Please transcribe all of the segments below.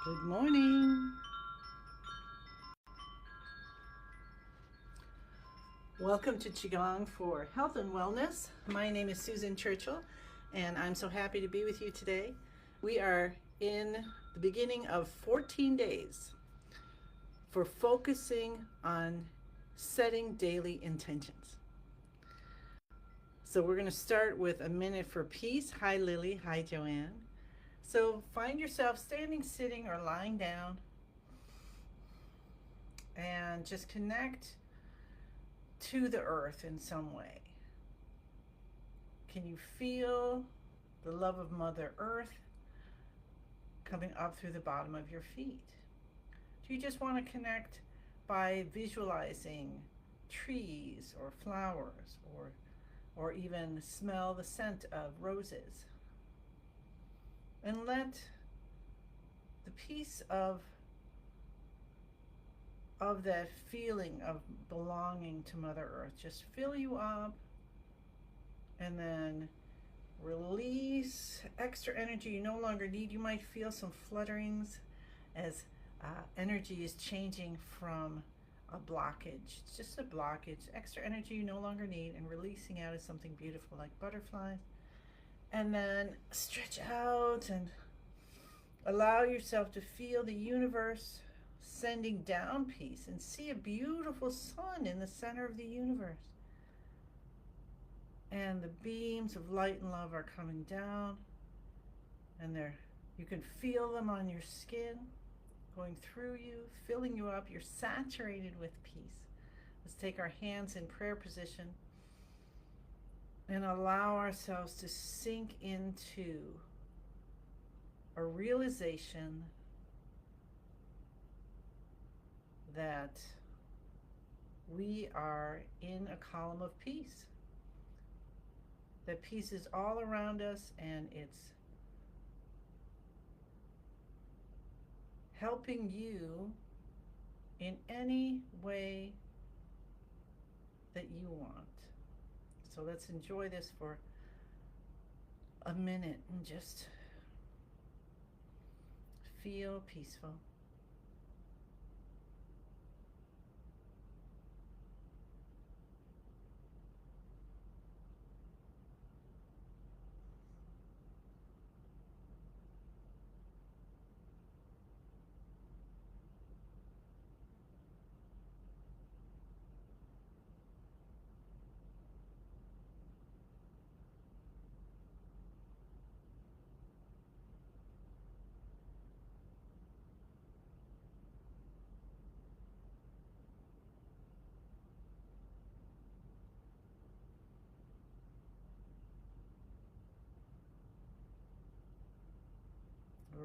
Good morning. Welcome to Qigong for Health and Wellness. My name is Susan Churchill, and I'm so happy to be with you today. We are in the beginning of 14 days for focusing on setting daily intentions. So we're going to start with a minute for peace. Hi, Lily. Hi, Joanne. So find yourself standing, sitting, or lying down, and just connect to the earth in some way. Can you feel the love of Mother Earth coming up through the bottom of your feet? Do you just want to connect by visualizing trees or flowers, or even smell the scent of roses? And let the peace of that feeling of belonging to Mother Earth just fill you up, and then release extra energy you no longer need. You might feel some flutterings as energy is changing from a blockage. It's just a blockage, extra energy you no longer need, and releasing out as something beautiful like butterflies. And then stretch out and allow yourself to feel the universe sending down peace, and see a beautiful sun in the center of the universe. And the beams of light and love are coming down, and you can feel them on your skin, going through you, filling you up. You're saturated with peace. Let's take our hands in prayer position and allow ourselves to sink into a realization that we are in a column of peace. That peace is all around us, and it's helping you in any way that you want. So let's enjoy this for a minute and just feel peaceful.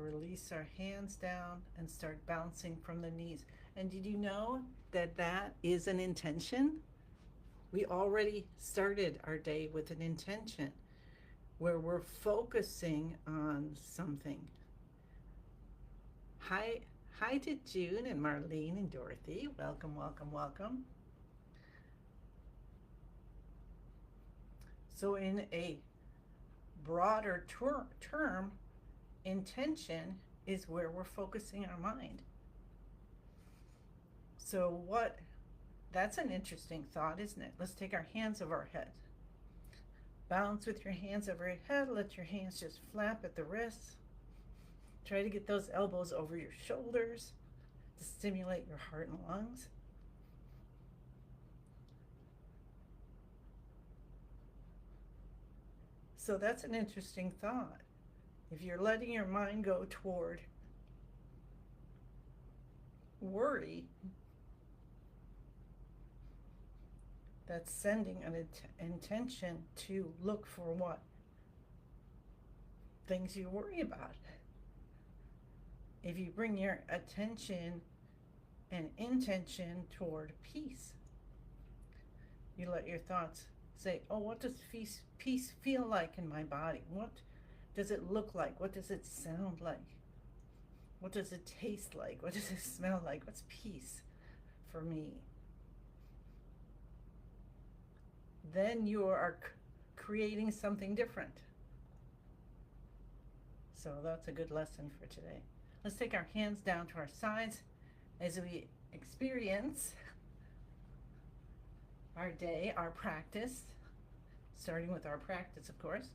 Release our hands down and start bouncing from the knees. And did you know that that is an intention? We already started our day with an intention where we're focusing on something. Hi to June and Marlene and Dorothy. Welcome, welcome, welcome. So in a broader term, intention is where we're focusing our mind. So that's an interesting thought, isn't it? Let's take our hands over our head. Bounce with your hands over your head. Let your hands just flap at the wrists. Try to get those elbows over your shoulders to stimulate your heart and lungs. So that's an interesting thought. If you're letting your mind go toward worry, that's sending an intention to look for what? Things you worry about. If you bring your attention and intention toward peace, you let your thoughts say, oh, what does peace feel like in my body? What does it look like? What does it sound like? What does it taste like? What does it smell like? What's peace for me? Then you are creating something different. So that's a good lesson for today. Let's take our hands down to our sides as we experience our day, our practice, starting with our practice, of course.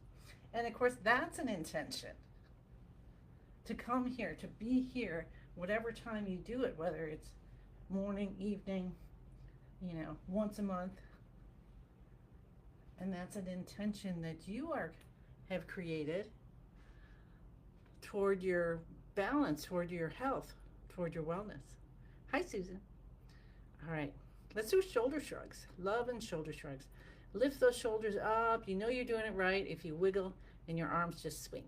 And of course, that's an intention to come here, to be here, whatever time you do it, whether it's morning, evening, once a month. And that's an intention that you have created toward your balance, toward your health, toward your wellness. Hi, Susan. All right, let's do shoulder shrugs. Love and shoulder shrugs. Lift those shoulders up. You know you're doing it right if you wiggle and your arms just swing.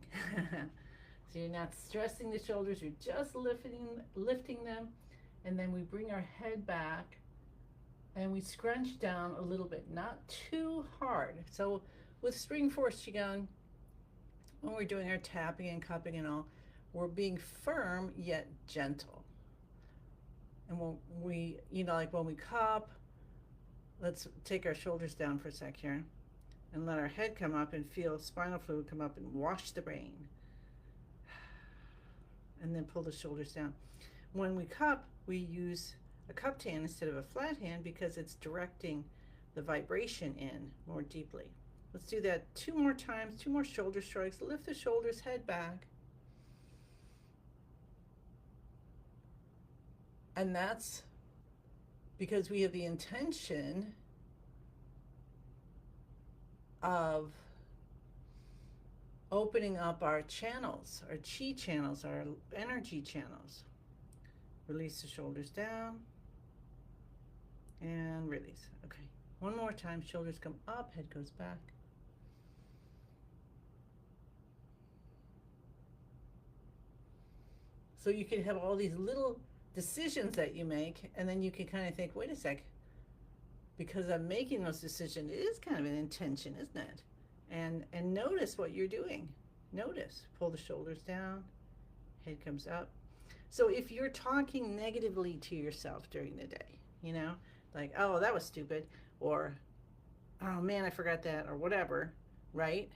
So you're not stressing the shoulders, you're just lifting them. And then we bring our head back and we scrunch down a little bit, not too hard. So with Spring Force Qigong, when we're doing our tapping and cupping and all, we're being firm yet gentle. And when we, like when we cup, let's take our shoulders down for a sec here and let our head come up and feel spinal fluid come up and wash the brain. And then pull the shoulders down. When we cup, we use a cupped hand instead of a flat hand because it's directing the vibration in more deeply. Let's do that 2 more times, 2 more shoulder shrugs. Lift the shoulders, head back. And that's because we have the intention of opening up our channels, our chi channels, our energy channels. Release the shoulders down and release. Okay, one more time. Shoulders come up, head goes back. So you can have all these little decisions that you make, and then you can kind of think, wait a sec, because I'm making those decisions, it is kind of an intention, isn't it? And notice what you're doing. Notice. Pull the shoulders down, head comes up. So if you're talking negatively to yourself during the day, like, oh, that was stupid, or, oh man, I forgot that, or whatever, right?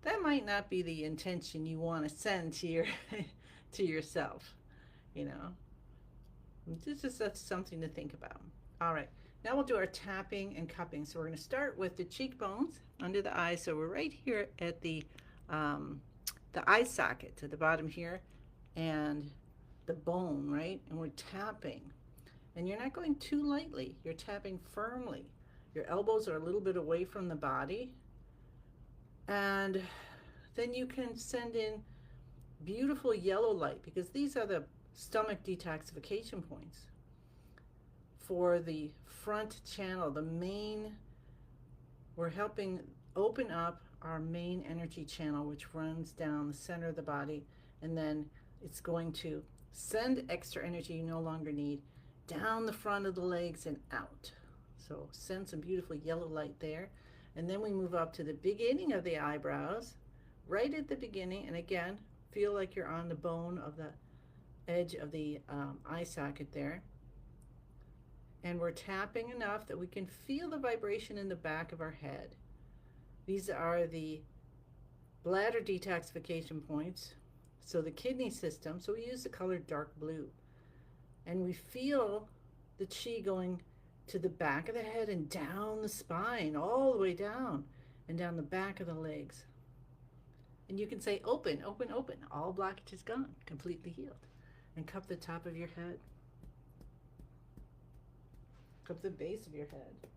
That might not be the intention you want to send to yourself, That's something to think about. All right. Now we'll do our tapping and cupping. So we're going to start with the cheekbones under the eyes. So we're right here at the eye socket to the bottom here and the bone, right? And we're tapping. And you're not going too lightly. You're tapping firmly. Your elbows are a little bit away from the body. And then you can send in beautiful yellow light because these are the stomach detoxification points for the front channel, the main. We're helping open up our main energy channel, which runs down the center of the body, and then it's going to send extra energy you no longer need down the front of the legs and out. So send some beautiful yellow light there. And then we move up to the beginning of the eyebrows, right at the beginning, and again, feel like you're on the bone of the edge of the eye socket there. And we're tapping enough that we can feel the vibration in the back of our head. These are the bladder detoxification points, so the kidney system, so we use the color dark blue. And we feel the chi going to the back of the head and down the spine, all the way down, and down the back of the legs. And you can say, open, open, open. All blockage is gone, completely healed. And cup the top of your head. Cup the base of your head.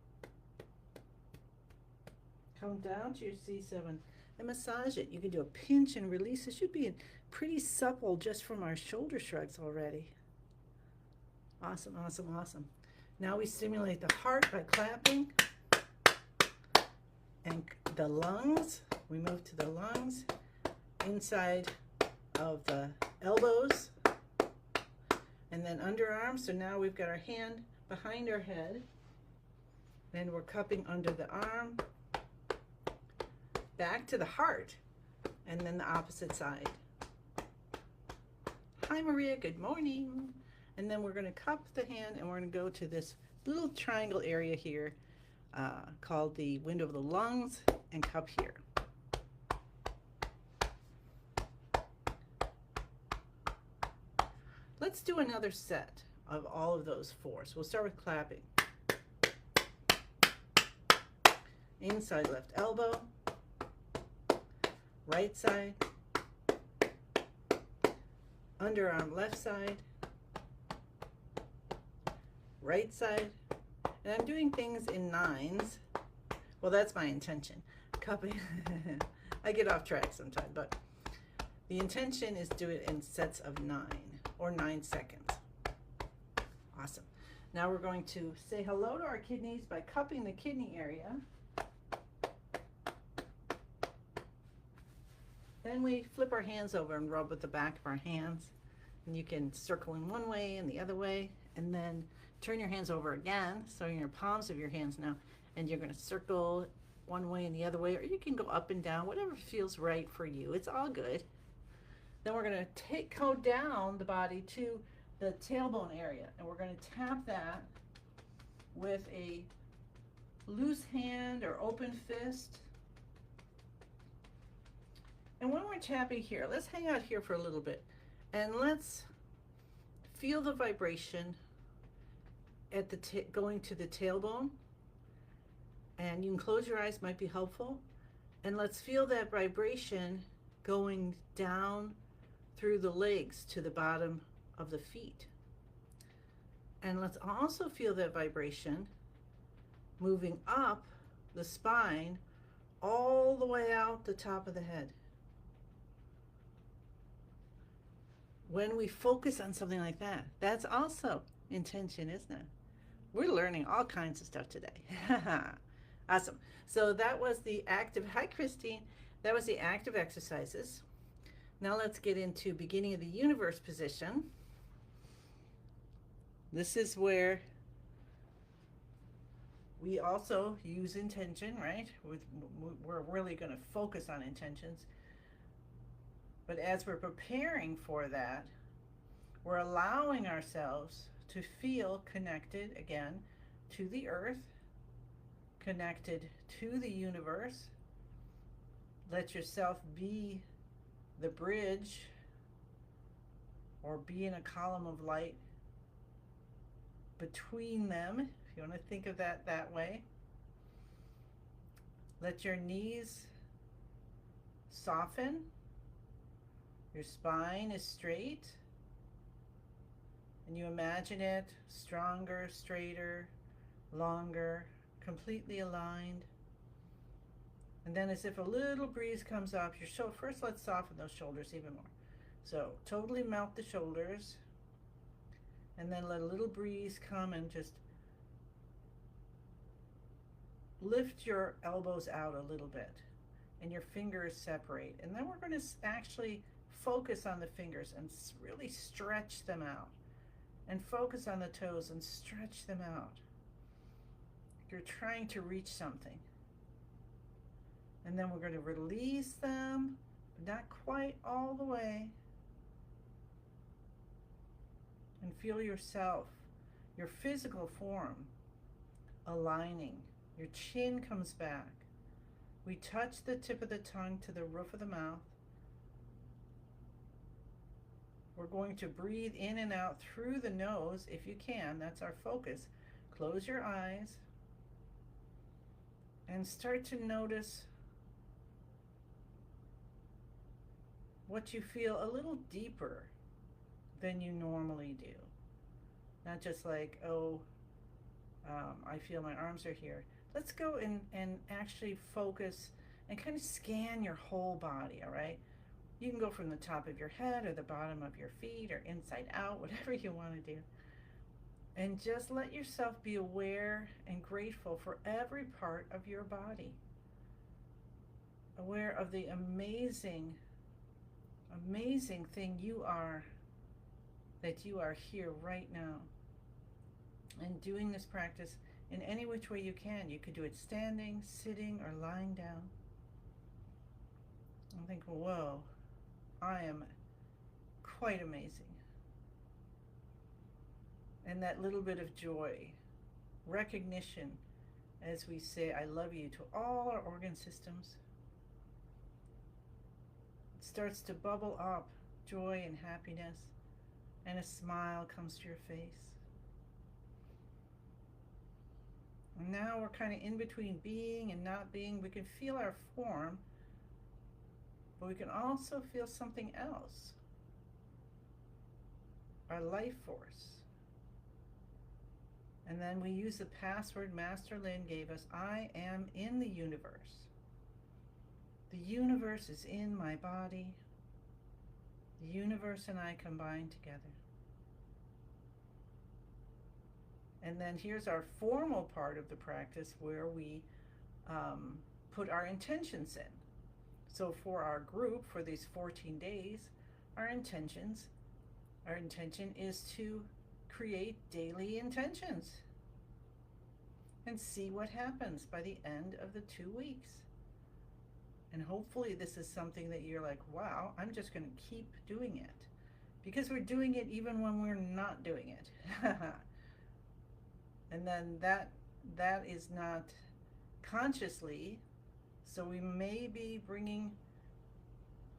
Come down to your C7 and massage it. You can do a pinch and release. It should be pretty supple just from our shoulder shrugs already. Awesome, awesome, awesome. Now we stimulate the heart by clapping. And the lungs, we move to the lungs, inside of the elbows, and then underarms. So now we've got our hand behind our head, then we're cupping under the arm, back to the heart, and then the opposite side. Hi Maria, good morning. And then we're going to cup the hand and we're going to go to this little triangle area here called the window of the lungs and cup here. let's do another set of all of those four. So we'll start with clapping. Inside left elbow, right side, underarm left side, right side. And I'm doing things in nines. Well, that's my intention. Cupping. I get off track sometimes, but the intention is to do it in sets of 9 or 9 seconds. Awesome. Now we're going to say hello to our kidneys by cupping the kidney area. Then we flip our hands over and rub with the back of our hands. And you can circle in one way and the other way, and then turn your hands over again, so in your palms of your hands now, and you're going to circle one way and the other way, or you can go up and down, whatever feels right for you. It's all good. Then we're going to go down the body to the tailbone area, and we're going to tap that with a loose hand or open fist. And when we're tapping here, let's hang out here for a little bit, and let's feel the vibration at the going to the tailbone. And you can close your eyes, might be helpful. And let's feel that vibration going down through the legs to the bottom of the feet. And let's also feel that vibration moving up the spine all the way out the top of the head. When we focus on something like that, that's also intention, isn't it? We're learning all kinds of stuff today. Awesome. So that was the active, hi Christine, that was the active exercises. Now let's get into beginning of the universe position. This is where we also use intention, right? We're really going to focus on intentions. But as we're preparing for that, we're allowing ourselves to feel connected again to the earth, connected to the universe. Let yourself be the bridge or be in a column of light between them, if you want to think of that way. Let your knees soften. Your spine is straight. And you imagine it stronger, straighter, longer, completely aligned. And then as if a little breeze comes up your shoulder, first let's soften those shoulders even more. So totally melt the shoulders, and then let a little breeze come and just lift your elbows out a little bit and your fingers separate. And then we're going to actually focus on the fingers and really stretch them out, and focus on the toes and stretch them out. You're trying to reach something. And then we're going to release them, but not quite all the way. And feel yourself, your physical form, aligning. Your chin comes back. We touch the tip of the tongue to the roof of the mouth. We're going to breathe in and out through the nose if you can. That's our focus. Close your eyes and start to notice what you feel a little deeper than you normally do. Not just like, I feel my arms are here. Let's go and actually focus and kind of scan your whole body, all right? You can go from the top of your head or the bottom of your feet or inside out, whatever you want to do. And just let yourself be aware and grateful for every part of your body. Aware of the amazing, amazing thing you are, that you are here right now. And doing this practice in any which way you can. You could do it standing, sitting, or lying down. And think, whoa, I am quite amazing. And that little bit of joy, recognition, as we say, I love you, to all our organ systems. It starts to bubble up, joy and happiness. and a smile comes to your face. And now we're kind of in between being and not being. We can feel our form, but we can also feel something else, our life force. And then we use the password Master Lin gave us. I am in the universe. The universe is in my body. The universe and I combine together. And then here's our formal part of the practice where we put our intentions in. So for our group, for these 14 days, our intention is to create daily intentions and see what happens by the end of the 2 weeks. And hopefully this is something that you're like, wow, I'm just going to keep doing it, because we're doing it even when we're not doing it. And then that is not consciously, so we may be bringing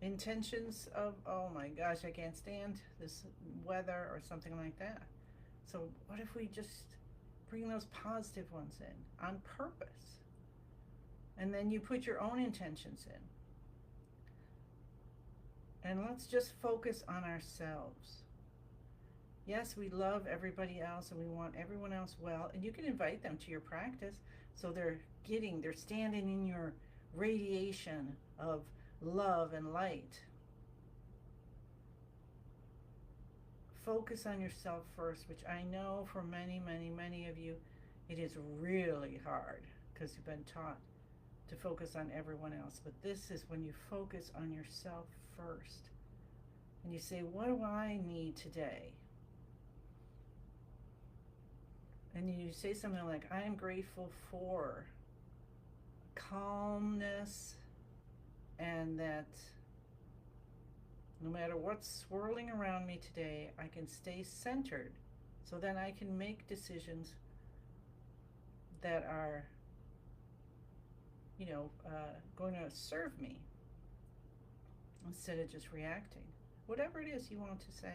intentions of, oh my gosh, I can't stand this weather or something like that. So what if we just bring those positive ones in on purpose? And then you put your own intentions in. And let's just focus on ourselves. Yes, we love everybody else and we want everyone else well, and you can invite them to your practice so they're standing in your radiation of love and light. Focus on yourself first, which I know for many, many, many of you, it is really hard because you've been taught to focus on everyone else. But this is when you focus on yourself first and you say, what do I need today? And you say something like, I am grateful for calmness, and that no matter what's swirling around me today, I can stay centered, so then I can make decisions that are, going to serve me instead of just reacting. Whatever it is you want to say.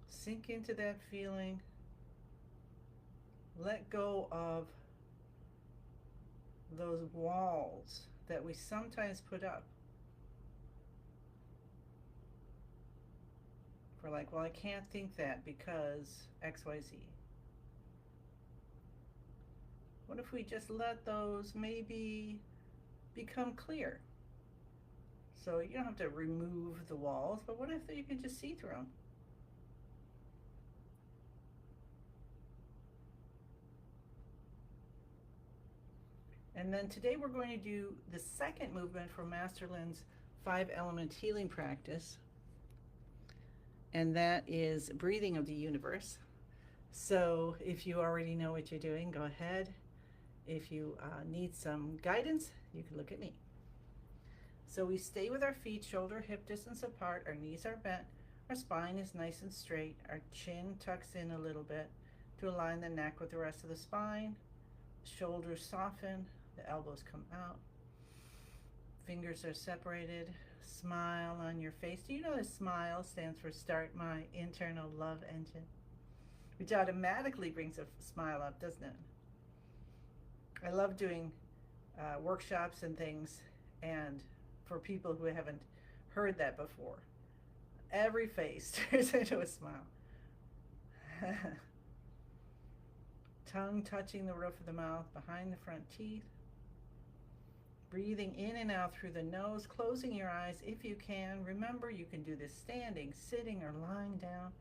Sink into that feeling. Let go of those walls that we sometimes put up. For like, well, I can't think that because XYZ. What if we just let those maybe become clear? So you don't have to remove the walls, but what if you can just see through them? And then today we're going to do the second movement from Master Lin's 5-element healing practice. And that is breathing of the universe. So if you already know what you're doing, go ahead. If you need some guidance, you can look at me. So we stay with our feet shoulder hip distance apart, our knees are bent, our spine is nice and straight, our chin tucks in a little bit to align the neck with the rest of the spine, shoulders soften, the elbows come out, fingers are separated, smile on your face. Do you know that SMILE stands for Start My Internal Love Engine? Which automatically brings a smile up, doesn't it? I love doing workshops and things, and for people who haven't heard that before, every face turns into a smile. Tongue touching the roof of the mouth, behind the front teeth. Breathing in and out through the nose, closing your eyes if you can. Remember, you can do this standing, sitting, or lying down.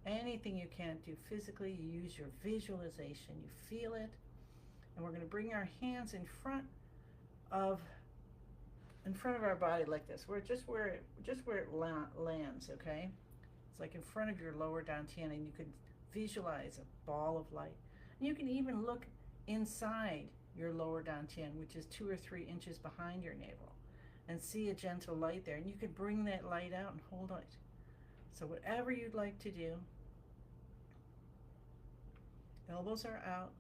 Anything you can't do physically, you use your visualization. You feel it. And we're going to bring our hands in front of our body like this. We're just where it lands, okay? It's like in front of your lower dantian, and you could visualize a ball of light. And you can even look inside your lower dantian, which is 2 or 3 inches behind your navel, and see a gentle light there. And you could bring that light out and hold it. So whatever you'd like to do. Elbows are out,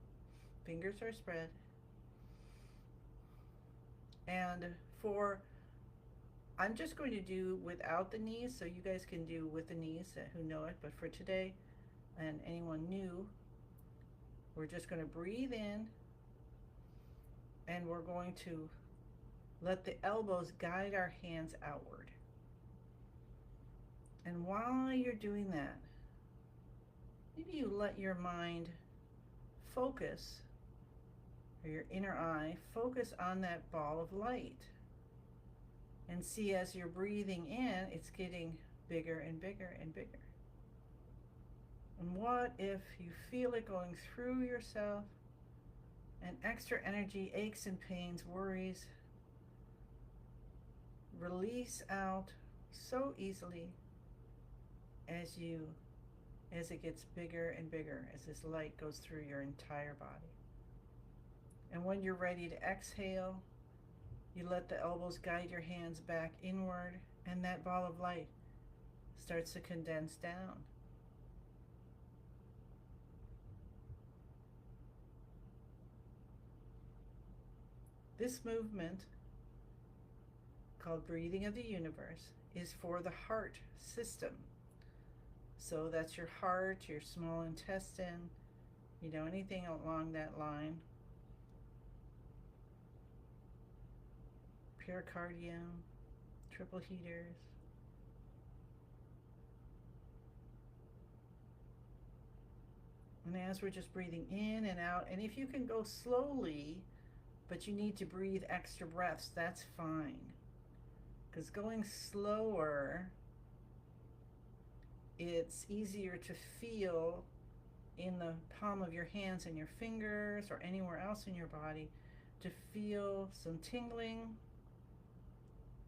fingers are spread. And for I'm just going to do without the knees, so you guys can do with the knees who know it. But for today, and anyone new, we're just going to breathe in, and we're going to let the elbows guide our hands outward. And while you're doing that, maybe you let your mind focus, or your inner eye, focus on that ball of light. And see, as you're breathing in, it's getting bigger and bigger and bigger. And what if you feel it going through yourself, and extra energy, aches and pains, worries, release out so easily as it gets bigger and bigger, as this light goes through your entire body. And when you're ready to exhale, you let the elbows guide your hands back inward, and that ball of light starts to condense down. This movement, called Breathing of the Universe, is for the heart system. So that's your heart, your small intestine, anything along that line. Pericardium, triple heaters. And as we're just breathing in and out, and if you can go slowly, but you need to breathe extra breaths, that's fine. Because going slower, it's easier to feel in the palm of your hands and your fingers, or anywhere else in your body, to feel some tingling,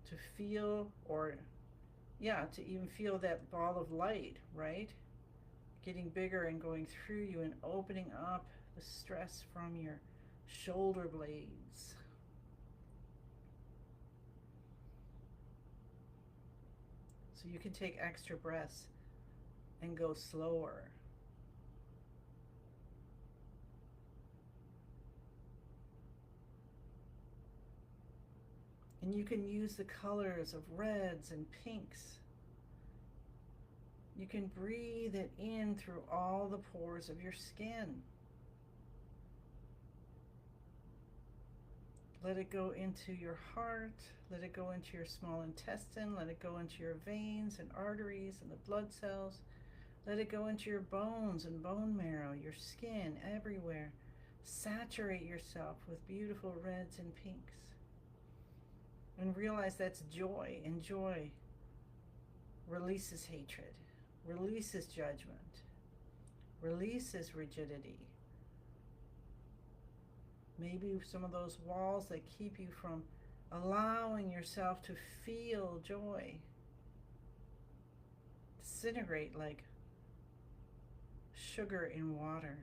to feel, to even feel that ball of light, right? Getting bigger and going through you and opening up the stress from your shoulder blades. So you can take extra breaths and go slower. And you can use the colors of reds and pinks. You can breathe it in through all the pores of your skin. Let it go into your heart, let it go into your small intestine, let it go into your veins and arteries and the blood cells. Let it go into your bones and bone marrow, your skin, everywhere. Saturate yourself with beautiful reds and pinks. And realize that's joy, and joy releases hatred, releases judgment, releases rigidity. Maybe some of those walls that keep you from allowing yourself to feel joy disintegrate like sugar in water.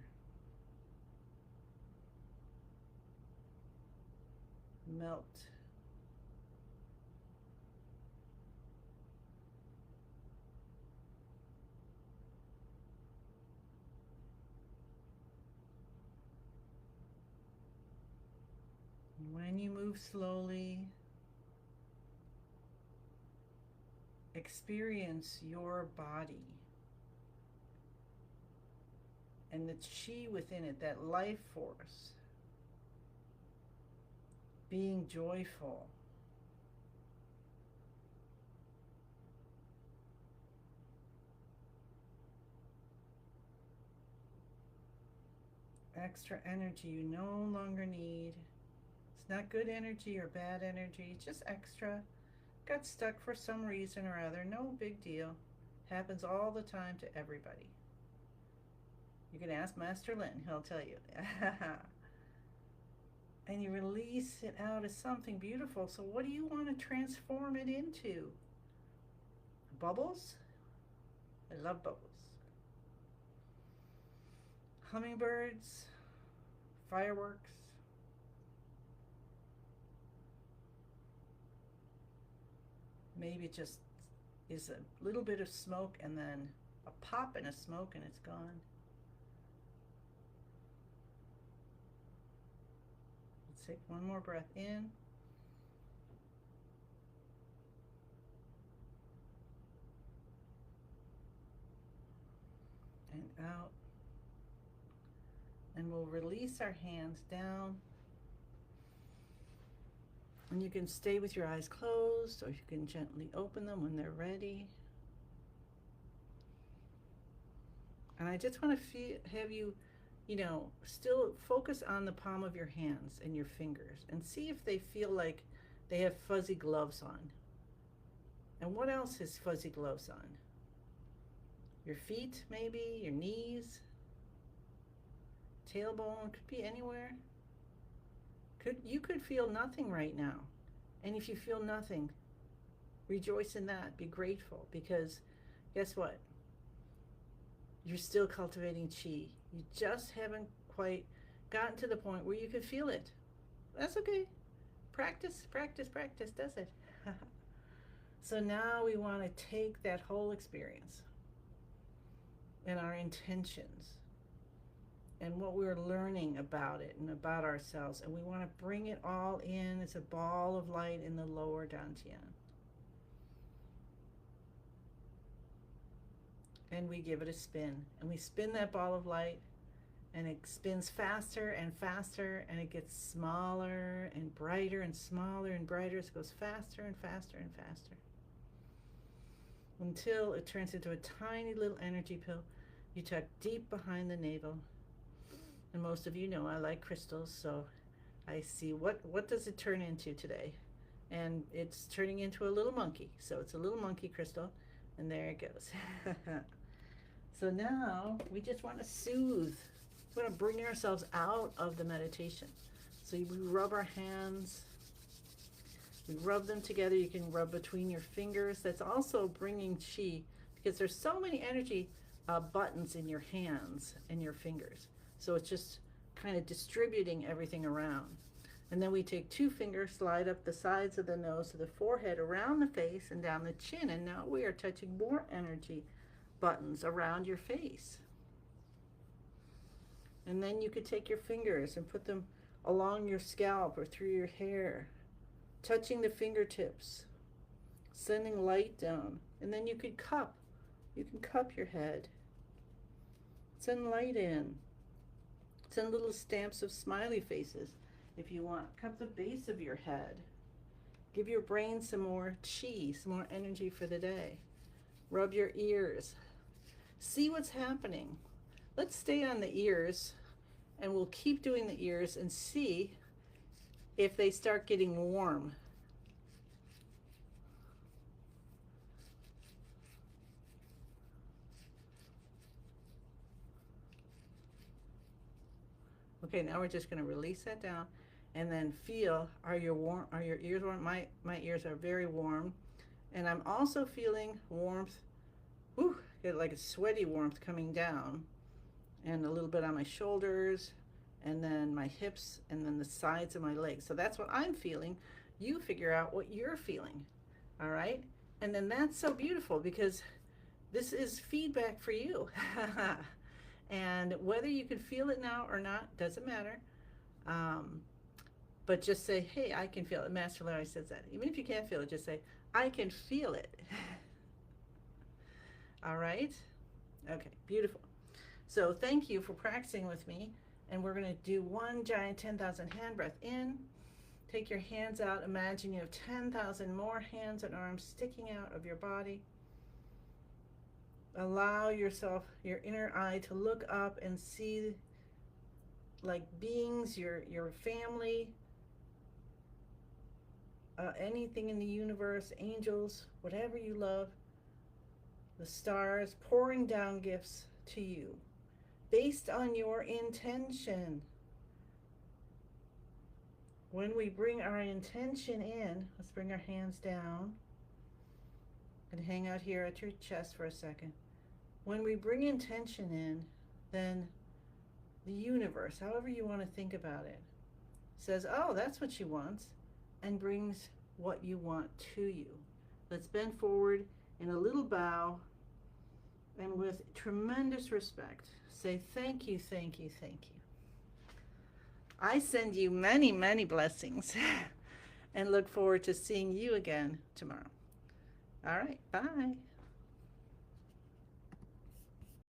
Melt. When you move slowly, experience your body and the chi within it, that life force, being joyful. Extra energy you no longer need. It's not good energy or bad energy, just extra. Got stuck for some reason or other, no big deal. Happens all the time to everybody. You can ask Master Lin, he'll tell you. And you release it out as something beautiful. So what do you want to transform it into? Bubbles? I love bubbles. Hummingbirds? Fireworks? Maybe it just is a little bit of smoke and then a pop and a smoke and it's gone. Let's take one more breath in. out. And we'll release our hands down. And you can stay with your eyes closed, or you can gently open them when they're ready. And I just want to have you, still focus on the palm of your hands and your fingers and see if they feel like they have fuzzy gloves on. And what else has fuzzy gloves on? Your feet, maybe, your knees, tailbone, could be anywhere. You could feel nothing right now. And if you feel nothing, rejoice in that. Be grateful, because guess what? You're still cultivating chi. You just haven't quite gotten to the point where you can feel it. That's okay. Practice, practice, practice does it. So now we want to take that whole experience and our intentions and what we're learning about it and about ourselves, and we want to bring it all in as a ball of light in the lower dantian. And we give it a spin, and we spin that ball of light, and it spins faster and faster, and it gets smaller and brighter and smaller and brighter. It goes faster and faster and faster until it turns into a tiny little energy pill you tuck deep behind the navel. And most of you know I like crystals, so I see what does it turn into today? And it's turning into a little monkey. So it's a little monkey crystal, and there it goes. So now we just want to soothe. We want to bring ourselves out of the meditation. So we rub our hands. We rub them together. You can rub between your fingers. That's also bringing chi, because there's so many energy buttons in your hands and your fingers. So it's just kind of distributing everything around. And then we take 2 fingers, slide up the sides of the nose to the forehead, around the face, and down the chin. And now we are touching more energy buttons around your face. And then you could take your fingers and put them along your scalp or through your hair, touching the fingertips, sending light down. And then you can cup your head, send light in, send little stamps of smiley faces if you want. Cup the base of your head, give your brain some more chi, some more energy for the day. Rub your ears, see what's happening. Let's stay on the ears, and we'll keep doing the ears and see if they start getting warm. Okay, now we're just going to release that down, and then feel, are your ears warm? My ears are very warm, and I'm also feeling warmth. Whew, get like a sweaty warmth coming down, and a little bit on my shoulders, and then my hips, and then the sides of my legs. So that's what I'm feeling. You figure out what you're feeling, all right? And then that's so beautiful, because this is feedback for you. And whether you can feel it now or not, doesn't matter. But just say, hey, I can feel it. Master Larry says that. Even if you can't feel it, just say, I can feel it. All right? Okay, beautiful. So thank you for practicing with me. And we're going to do one giant 10,000 hand breath in. Take your hands out. Imagine you have 10,000 more hands and arms sticking out of your body. Allow yourself, your inner eye, to look up and see like beings, your family, anything in the universe, angels, whatever you love, the stars pouring down gifts to you based on your intention. When we bring our intention in, let's bring our hands down and hang out here at your chest for a second. When we bring intention in, then the universe, however you want to think about it, says, oh, that's what she wants, and brings what you want to you. Let's bend forward in a little bow, and with tremendous respect, say thank you, thank you, thank you. I send you many, many blessings and look forward to seeing you again tomorrow. All right, bye.